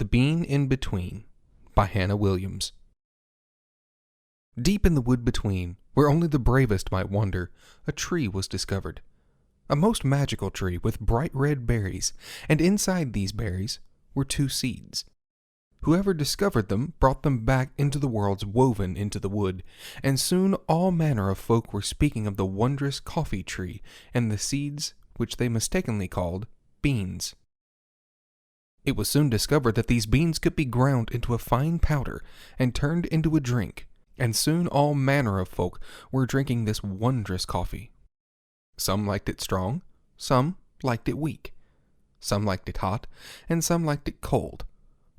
The Bean in Between by Hannah Williams. Deep in the wood between, where only the bravest might wander, a tree was discovered. A most magical tree with bright red berries, and inside these berries were 2 seeds. Whoever discovered them brought them back into the worlds woven into the wood, and soon all manner of folk were speaking of the wondrous coffee tree and the seeds which they mistakenly called beans. It was soon discovered that these beans could be ground into a fine powder and turned into a drink, and soon all manner of folk were drinking this wondrous coffee. Some liked it strong, some liked it weak. Some liked it hot, and some liked it cold.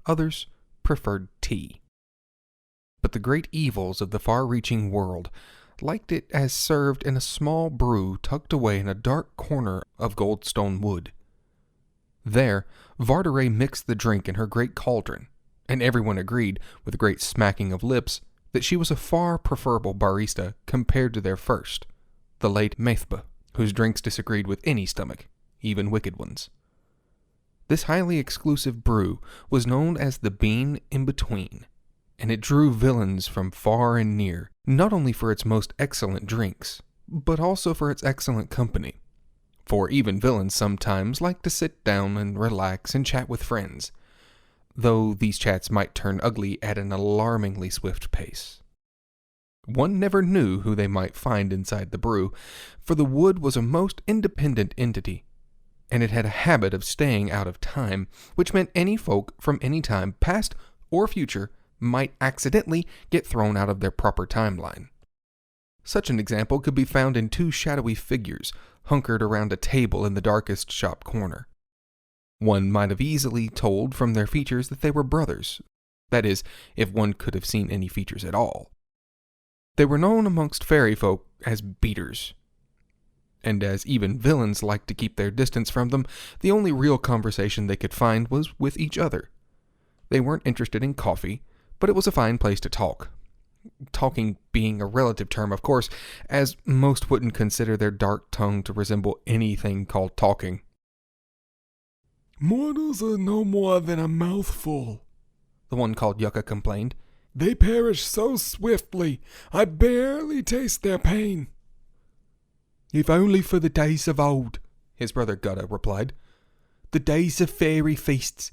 Others preferred tea. But the great evils of the far-reaching world liked it as served in a small brew tucked away in a dark corner of Goldstone Wood. There, Varderay mixed the drink in her great cauldron, and everyone agreed, with a great smacking of lips, that she was a far preferable barista compared to their first, the late Maithba, whose drinks disagreed with any stomach, even wicked ones. This highly exclusive brew was known as the Bean in Between, and it drew villains from far and near, not only for its most excellent drinks, but also for its excellent company. For even villains sometimes like to sit down and relax and chat with friends, though these chats might turn ugly at an alarmingly swift pace. One never knew who they might find inside the brew, for the wood was a most independent entity, and it had a habit of staying out of time, which meant any folk from any time, past or future, might accidentally get thrown out of their proper timeline. Such an example could be found in 2 shadowy figures, hunkered around a table in the darkest shop corner. One might have easily told from their features that they were brothers, that is, if one could have seen any features at all. They were known amongst fairy folk as beaters, and as even villains liked to keep their distance from them, the only real conversation they could find was with each other. They weren't interested in coffee, but it was a fine place to talk. Talking being a relative term, of course, as most wouldn't consider their dark tongue to resemble anything called talking. "Mortals are no more than a mouthful," the one called Yucca complained. "They perish so swiftly, I barely taste their pain." "If only for the days of old," his brother Gutta replied. "the days of fairy feasts."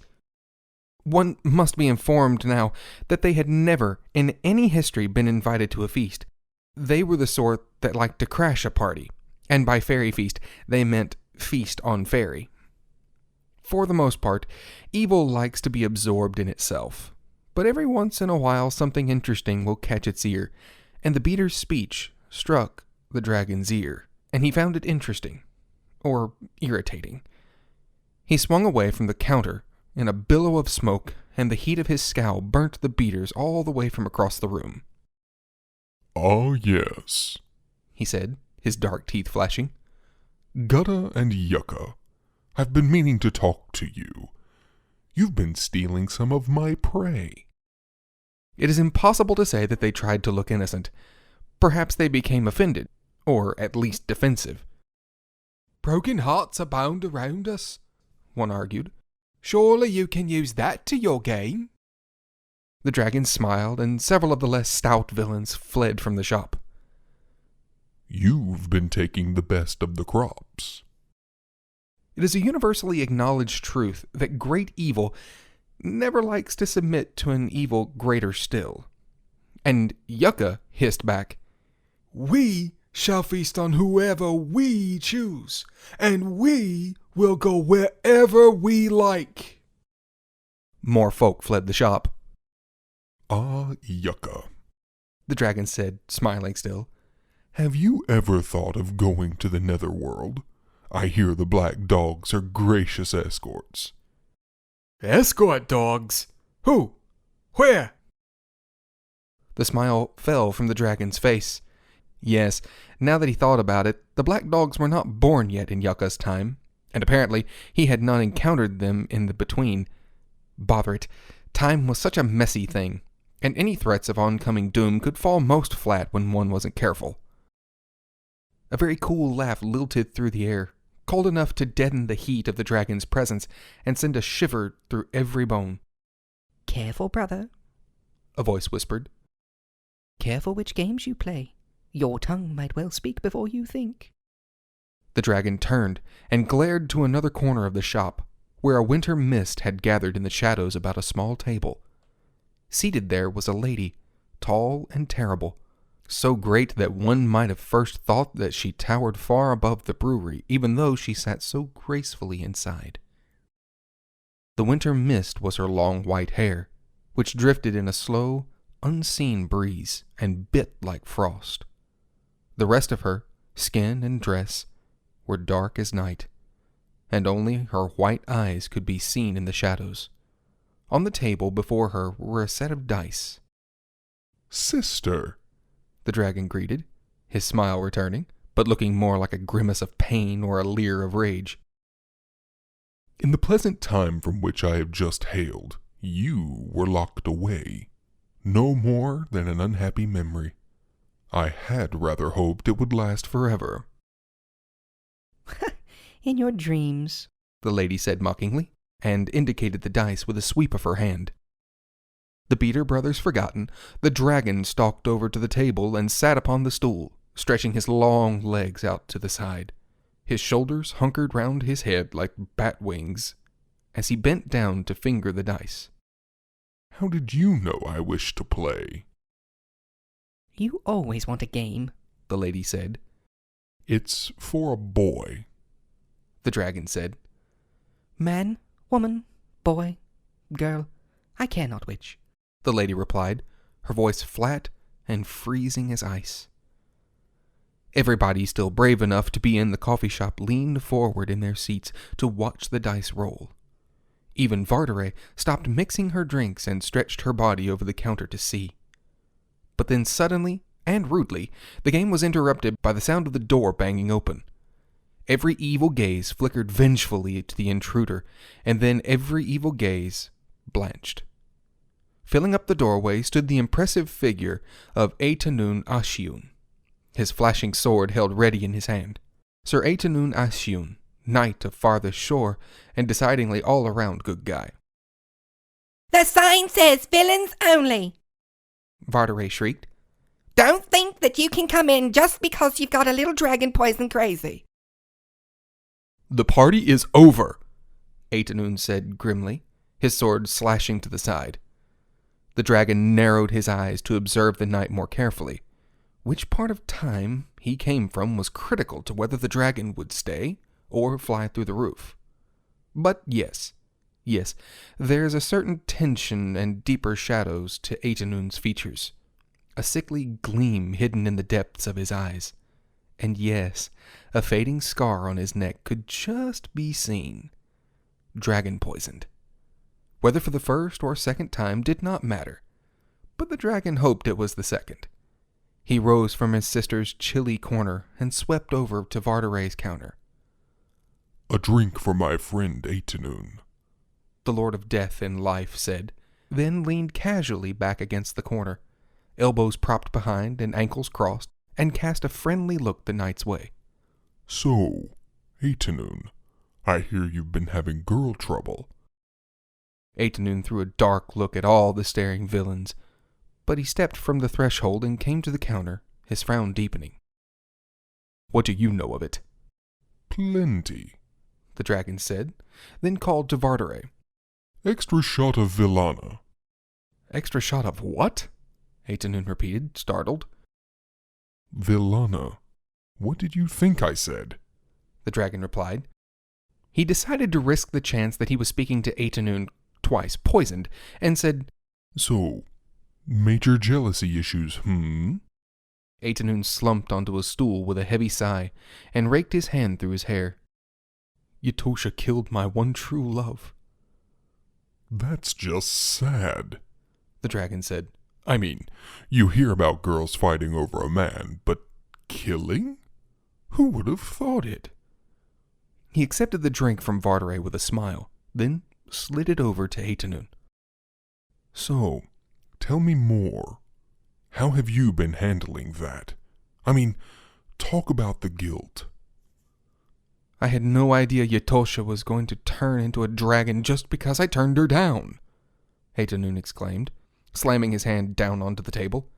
One must be informed now that they had never, in any history, been invited to a feast. They were the sort that liked to crash a party, and by fairy feast they meant feast on fairy. For the most part, evil likes to be absorbed in itself, but every once in a while something interesting will catch its ear, and the beater's speech struck the dragon's ear, and he found it interesting, or irritating. He swung away from the counter in a billow of smoke, and the heat of his scowl burnt the beaters all the way from across the room. "Ah, yes," he said, his dark teeth flashing. "Gutta and Yucca, I've been meaning to talk to you. You've been stealing some of my prey." It is impossible to say that they tried to look innocent. Perhaps they became offended, or at least defensive. "Broken hearts abound around us," one argued. "Surely you can use that to your gain." The dragon smiled, and several of the less stout villains fled from the shop. "You've been taking the best of the crops." It is a universally acknowledged truth that great evil never likes to submit to an evil greater still. And Yucca hissed back, "We shall feast on whoever we choose, and we will go wherever we like." More folk fled the shop. "Ah, Yucca," the dragon said, smiling still. "Have you ever thought of going to the netherworld? I hear the black dogs are gracious escorts." "Escort dogs? Who? Where?" The smile fell from the dragon's face. Yes, now that he thought about it, the black dogs were not born yet in Yucca's time, and apparently he had not encountered them in the between. Bother it, time was such a messy thing, and any threats of oncoming doom could fall most flat when one wasn't careful. A very cool laugh lilted through the air, cold enough to deaden the heat of the dragon's presence and send a shiver through every bone. Careful, brother, a voice whispered. careful which games you play. Your tongue might well speak before you think. The dragon turned and glared to another corner of the shop, where a winter mist had gathered in the shadows about a small table. Seated there was a lady, tall and terrible, so great that one might have first thought that she towered far above the brewery, even though she sat so gracefully inside. The winter mist was her long white hair, which drifted in a slow, unseen breeze and bit like frost. The rest of her, skin and dress, were dark as night, and only her white eyes could be seen in the shadows. On the table before her were a set of dice. "Sister," The dragon greeted, his smile returning, but looking more like a grimace of pain or a leer of rage. "in the pleasant time from which I have just hailed, you were locked away. No more than an unhappy memory. I had rather hoped it would last forever." In your dreams. The lady said mockingly, and indicated the dice with a sweep of her hand. The Beater brothers forgotten, the dragon stalked over to the table and sat upon the stool, stretching his long legs out to the side. His shoulders hunkered round his head like bat wings, as he bent down to finger the dice. "How did you know I wished to play?" You always want a game. The lady said. "It's for a boy." The dragon said. Man, woman, boy, girl, I care not which. The lady replied, her voice flat and freezing as ice. Everybody still brave enough to be in the coffee shop leaned forward in their seats to watch the dice roll. Even Vartere stopped mixing her drinks and stretched her body over the counter to see. But then suddenly and rudely, the game was interrupted by the sound of the door banging open. Every evil gaze flickered vengefully to the intruder, and then every evil gaze blanched. Filling up the doorway stood the impressive figure of Atenun Ashiun, his flashing sword held ready in his hand. Sir Atenun Ashiun, knight of farthest shore, and decidingly all-around good guy. The sign says villains only. Vartere shrieked. Don't think that you can come in just because you've got a little dragon poison crazy. The party is over, Atenun said grimly, his sword slashing to the side. The dragon narrowed his eyes to observe the knight more carefully. Which part of time he came from was critical to whether the dragon would stay or fly through the roof. But yes, there's a certain tension and deeper shadows to Atenun's features, a sickly gleam hidden in the depths of his eyes. And yes, a fading scar on his neck could just be seen. Dragon poisoned. Whether for the first or second time did not matter, but the dragon hoped it was the second. He rose from his sister's chilly corner and swept over to Vartere's counter. "A drink for my friend Atenun," the Lord of Death and Life said, then leaned casually back against the corner, elbows propped behind and ankles crossed, and cast a friendly look the knight's way. "So, Atenun, I hear you've been having girl trouble." Atenun threw a dark look at all the staring villains, but he stepped from the threshold and came to the counter, his frown deepening. "What do you know of it?" "Plenty," the dragon said, then called to Vartere. "Extra shot of Villana." Extra shot of what? Atenun repeated, startled. "Villana. What did you think I said?" The dragon replied. He decided to risk the chance that he was speaking to Atenun twice poisoned, and said, "So, major jealousy issues, Atenun slumped onto a stool with a heavy sigh, and raked his hand through his hair. Yatosha killed my one true love. "That's just sad," the dragon said. "I mean, you hear about girls fighting over a man, but killing? Who would have thought it?" He accepted the drink from Vartere with a smile, then slid it over to Atenun. "So, tell me more. How have you been handling that? I mean, talk about the guilt." I had no idea Yatosha was going to turn into a dragon just because I turned her down, Haytanoon exclaimed, slamming his hand down onto the table.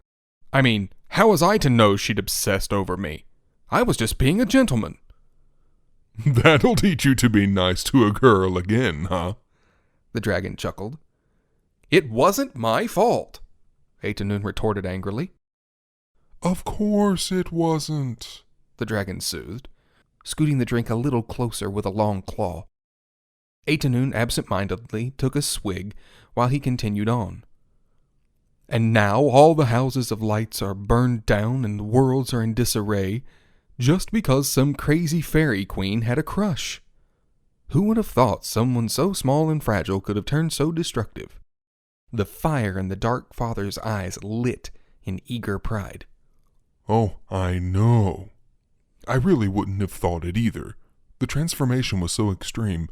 I mean, how was I to know she'd obsessed over me? I was just being a gentleman. That'll teach you to be nice to a girl again, huh? The dragon chuckled. It wasn't my fault, Haytanoon retorted angrily. Of course it wasn't, the dragon soothed, scooting the drink a little closer with a long claw. Haytanoon absent-mindedly took a swig while he continued on. And now all the houses of lights are burned down and the worlds are in disarray, just because some crazy fairy queen had a crush. Who would have thought someone so small and fragile could have turned so destructive? The fire in the Dark Father's eyes lit in eager pride. Oh, I know. I really wouldn't have thought it either. The transformation was so extreme.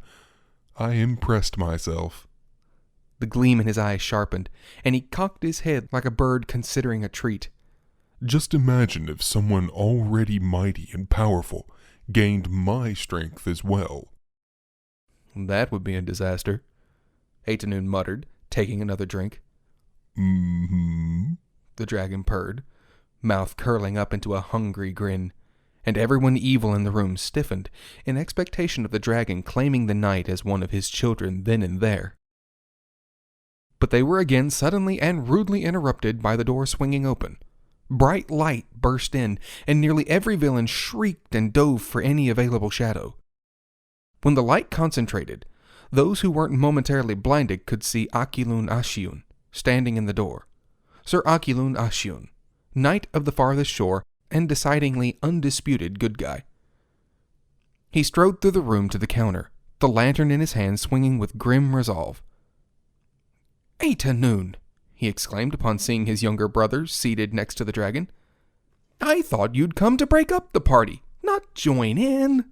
I impressed myself. The gleam in his eyes sharpened, and he cocked his head like a bird considering a treat. Just imagine if someone already mighty and powerful gained my strength as well. That would be a disaster, Haytanoon muttered, taking another drink. Mm-hmm, the dragon purred, mouth curling up into a hungry grin, and everyone evil in the room stiffened in expectation of the dragon claiming the night as one of his children then and there. But they were again suddenly and rudely interrupted by the door swinging open. Bright light burst in, and nearly every villain shrieked and dove for any available shadow. When the light concentrated, those who weren't momentarily blinded could see Akilun Ashiun standing in the door. Sir Akilun Ashiun, knight of the farthest shore and decidingly undisputed good guy. He strode through the room to the counter, the lantern in his hand swinging with grim resolve. Haytanoon, he exclaimed upon seeing his younger brother seated next to the dragon. I thought you'd come to break up the party, not join in.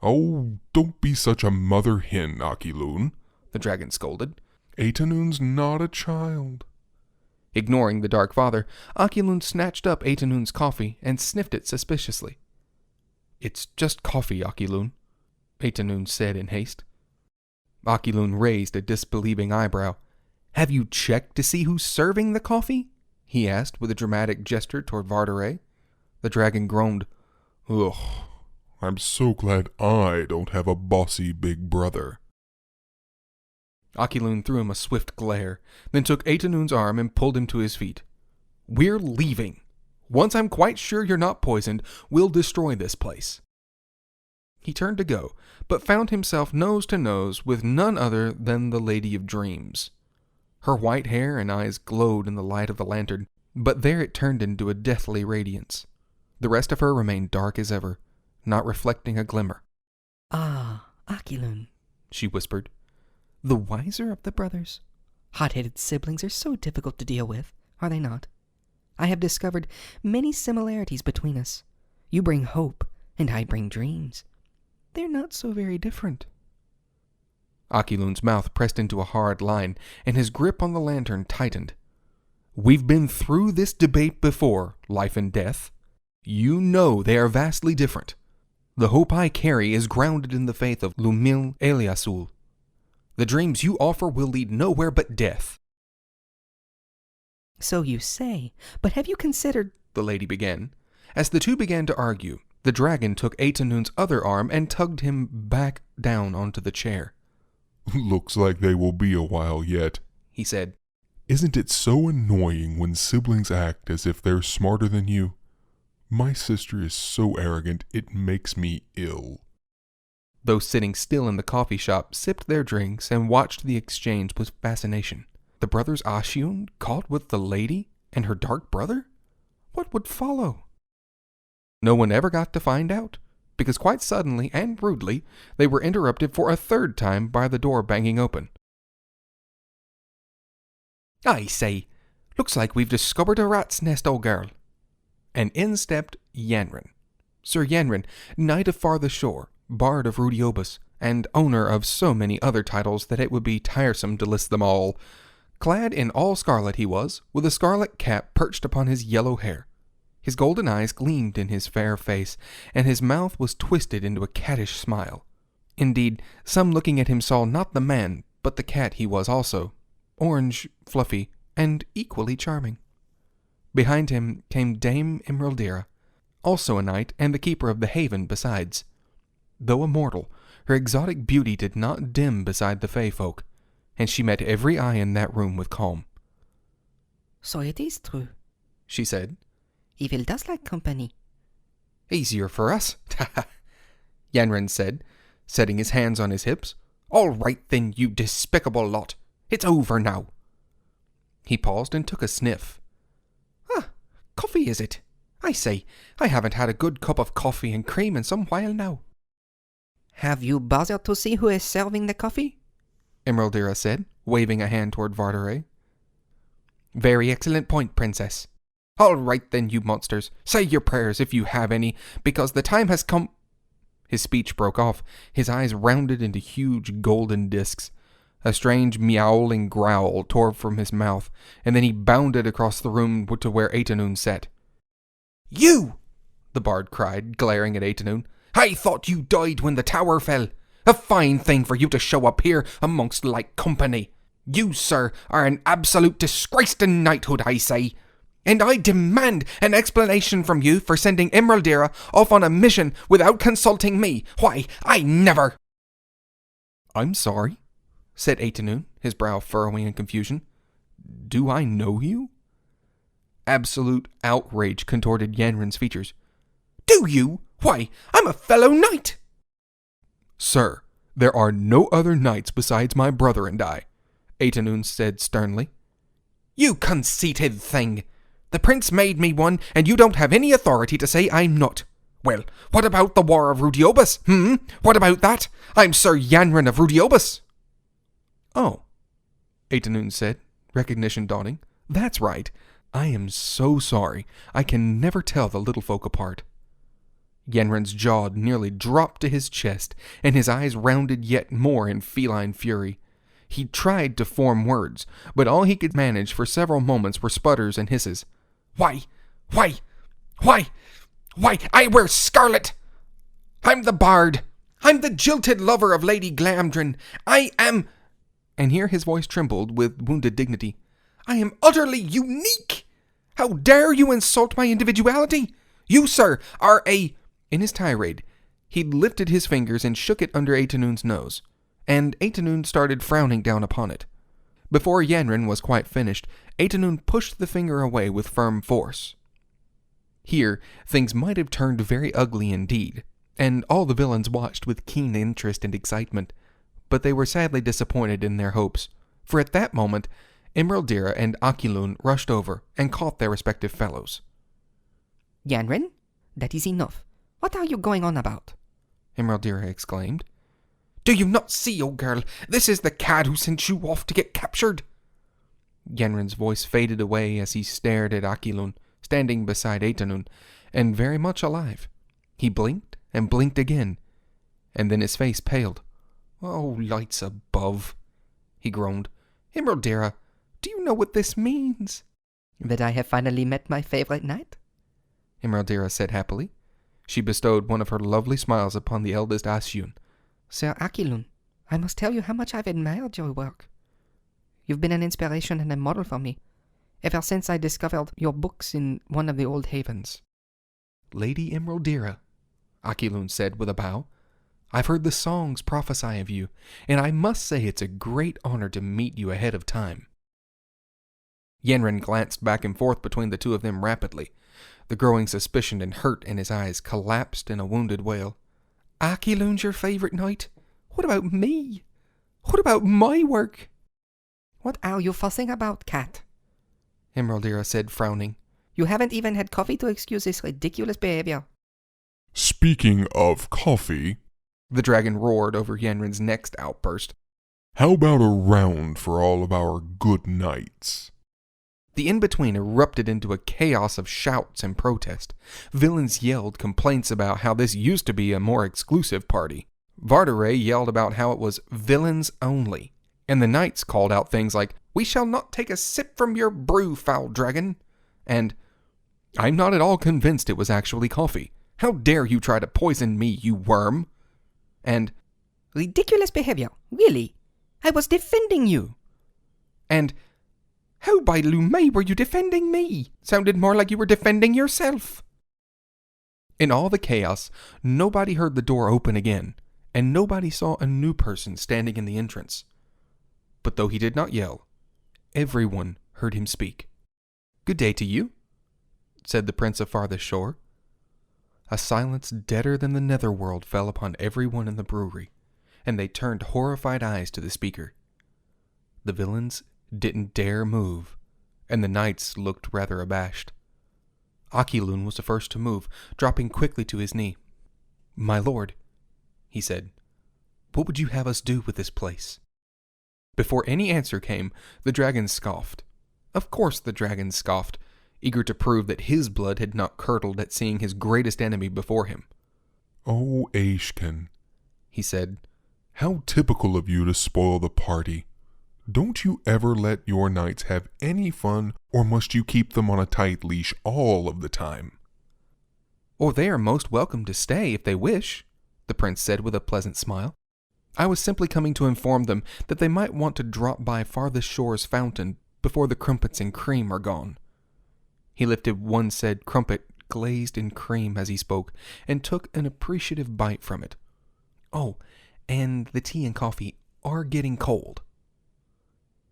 Oh, don't be such a mother hen, Akilun, the dragon scolded. Haytanoon's not a child. Ignoring the Dark Father, Akilun snatched up Haytanoon's coffee and sniffed it suspiciously. It's just coffee, Akilun, Haytanoon said in haste. Akilun raised a disbelieving eyebrow. Have you checked to see who's serving the coffee? He asked with a dramatic gesture toward Vardaray. The dragon groaned. Ugh, I'm so glad I don't have a bossy big brother. Akilun threw him a swift glare, then took Haytanoon's arm and pulled him to his feet. We're leaving. Once I'm quite sure you're not poisoned, we'll destroy this place. He turned to go, but found himself nose to nose with none other than the Lady of Dreams. Her white hair and eyes glowed in the light of the lantern, but there it turned into a deathly radiance. The rest of her remained dark as ever, not reflecting a glimmer. Ah, Akilun, she whispered. the wiser of the brothers. Hot-headed siblings are so difficult to deal with, are they not? I have discovered many similarities between us. You bring hope, and I bring dreams. They're not so very different. Akilun's mouth pressed into a hard line, and his grip on the lantern tightened. We've been through this debate before, life and death. You know they are vastly different. The hope I carry is grounded in the faith of Lumil Eliasul. The dreams you offer will lead nowhere but death. So you say, but have you considered... the lady began. As the two began to argue, the dragon took Haytanoon's other arm and tugged him back down onto the chair. Looks like they will be a while yet, he said. Isn't it so annoying when siblings act as if they're smarter than you? My sister is so arrogant, it makes me ill. Those sitting still in the coffee shop sipped their drinks and watched the exchange with fascination. The brothers Ashiun caught with the lady and her dark brother? What would follow? No one ever got to find out, because quite suddenly and rudely they were interrupted for a third time by the door banging open. I say, looks like we've discovered a rat's nest, old girl. And in stepped Yanrin. Sir Yanrin, knight of farthest shore, bard of Rudiobus, and owner of so many other titles that it would be tiresome to list them all. Clad in all scarlet he was, with a scarlet cap perched upon his yellow hair. His golden eyes gleamed in his fair face, and his mouth was twisted into a cattish smile. Indeed, some looking at him saw not the man, but the cat he was also, orange, fluffy, and equally charming. Behind him came Dame Emeraldira, also a knight and the keeper of the haven besides. Though a mortal, her exotic beauty did not dim beside the fey folk, and she met every eye in that room with calm. So it is true. She said, Evil does like company. Easier for us. Yanren said, setting his hands on his hips. All right then, you despicable lot. It's over now. He paused and took a sniff. Ah, coffee is it? I say, I haven't had a good cup of coffee and cream in some while now. Have you bothered to see who is serving the coffee? Emeraldira said, waving a hand toward Vardaray. Very excellent point, princess. All right then, you monsters. Say your prayers if you have any, because the time has come... His speech broke off, his eyes rounded into huge golden discs. A strange meowling growl tore from his mouth, and then he bounded across the room to where Atenun sat. You! The bard cried, glaring at Atenun. I thought you died when the tower fell. A fine thing for you to show up here amongst like company. You, sir, are an absolute disgrace to knighthood, I say. And I demand an explanation from you for sending Emeraldira off on a mission without consulting me. Why, I never... I'm sorry, said Atenun, his brow furrowing in confusion. Do I know you? Absolute outrage contorted Yanren's features. Do you? Why, I'm a fellow knight! Sir, there are no other knights besides my brother and I, Atenun said sternly. You conceited thing! The prince made me one, and you don't have any authority to say I'm not. Well, what about the War of Rudiobus? What about that? I'm Sir Yanren of Rudiobus. Oh, Atenun said, recognition dawning. That's right. I am so sorry. I can never tell the little folk apart. Yanren's jaw nearly dropped to his chest, and his eyes rounded yet more in feline fury. He tried to form words, but all he could manage for several moments were sputters and hisses. Why, I wear scarlet! I'm the bard! I'm the jilted lover of Lady Glamdrin! I am... And here his voice trembled with wounded dignity. I am utterly unique! How dare you insult my individuality? You, sir, are a... In his tirade, he lifted his fingers and shook it under Atenun's nose, and Atenun started frowning down upon it. Before Yanren was quite finished, Atenun pushed the finger away with firm force. Here, things might have turned very ugly indeed, and all the villains watched with keen interest and excitement, but they were sadly disappointed in their hopes, for at that moment, Emeraldira and Aquilun rushed over and caught their respective fellows. Yanren, that is enough. What are you going on about? Emeraldira exclaimed. Do you not see, old girl? This is the cad who sent you off to get captured. Yanren's voice faded away as he stared at Aquilun, standing beside Atenun, and very much alive. He blinked and blinked again, and then his face paled. Oh, lights above, he groaned. Emeraldira, do you know what this means? That I have finally met my favorite knight? Emeraldira said happily. She bestowed one of her lovely smiles upon the eldest Asyun. Sir Aquilun, I must tell you how much I've admired your work. You've been an inspiration and a model for me, ever since I discovered your books in one of the old havens. Lady Emeraldira, Aquilun said with a bow, I've heard the songs prophesy of you, and I must say it's a great honor to meet you ahead of time. Yanren glanced back and forth between the two of them rapidly. The growing suspicion and hurt in his eyes collapsed in a wounded wail. Aquilun's your favorite knight? What about me? What about my work? What are you fussing about, cat? Emeraldira said, frowning. You haven't even had coffee to excuse this ridiculous behavior. Speaking of coffee, the dragon roared over Yanren's next outburst. How about a round for all of our good knights? The in-between erupted into a chaos of shouts and protest. Villains yelled complaints about how this used to be a more exclusive party. Vardaray yelled about how it was villains only. And the knights called out things like, We shall not take a sip from your brew, foul dragon. And, I'm not at all convinced it was actually coffee. How dare you try to poison me, you worm? And, Ridiculous behavior, really? I was defending you. And how by Lumay were you defending me? Sounded more like you were defending yourself. In all the chaos, nobody heard the door open again, and nobody saw a new person standing in the entrance. But though he did not yell, everyone heard him speak. "Good day to you," said the Prince of Farthest Shore. A silence deader than the netherworld fell upon everyone in the brewery, and they turned horrified eyes to the speaker. The villains didn't dare move, and the knights looked rather abashed. Akilun was the first to move, dropping quickly to his knee. "My lord," he said, "what would you have us do with this place?" Before any answer came, the dragon scoffed. Of course the dragon scoffed, eager to prove that his blood had not curdled at seeing his greatest enemy before him. "Oh, Aishken," he said, "how typical of you to spoil the party. Don't you ever let your knights have any fun, or must you keep them on a tight leash all of the time?" "Or they are most welcome to stay if they wish," the prince said with a pleasant smile. "I was simply coming to inform them that they might want to drop by Farthest Shore's fountain before the crumpets and cream are gone." He lifted one said crumpet glazed in cream as he spoke, and took an appreciative bite from it. "Oh, and the tea and coffee are getting cold."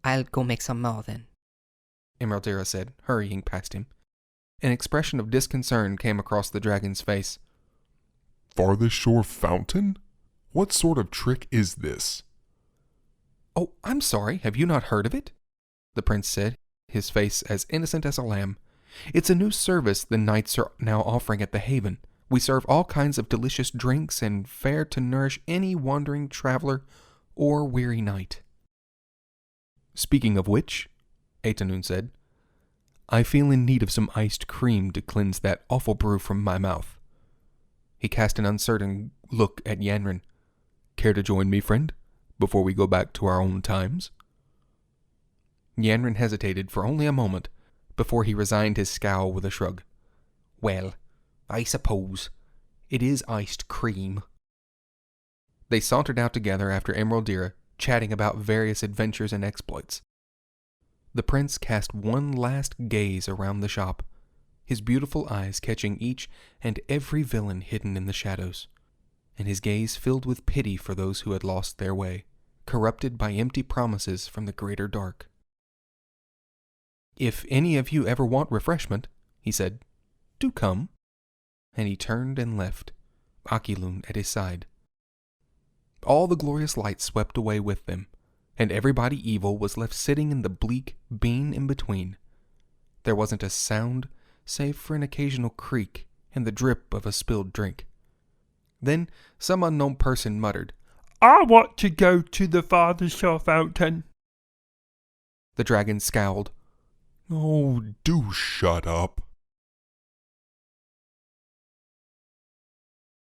I'll go make some more then, Emeraldera said, hurrying past him. An expression of disconcern came across the dragon's face. "Farthest Shore Fountain? What sort of trick is this?" "Oh, I'm sorry, have you not heard of it?" the prince said, his face as innocent as a lamb. "It's a new service the knights are now offering at the Haven. We serve all kinds of delicious drinks and fare to nourish any wandering traveler or weary knight." "Speaking of which," Atenun said, "I feel in need of some iced cream to cleanse that awful brew from my mouth." He cast an uncertain look at Yanrin. "Care to join me, friend, before we go back to our own times?" Yanrin hesitated for only a moment before he resigned his scowl with a shrug. "Well, I suppose it is iced cream." They sauntered out together after Emeraldera, chatting about various adventures and exploits. The prince cast one last gaze around the shop, his beautiful eyes catching each and every villain hidden in the shadows, and his gaze filled with pity for those who had lost their way, corrupted by empty promises from the greater dark. "If any of you ever want refreshment," he said, "do come." And he turned and left, Akilun at his side. All the glorious light swept away with them, and everybody evil was left sitting in the bleak bean in between. There wasn't a sound save for an occasional creak and the drip of a spilled drink. Then some unknown person muttered, "I want to go to the Farthest Shore Fountain." The dragon scowled. "Oh, do shut up,"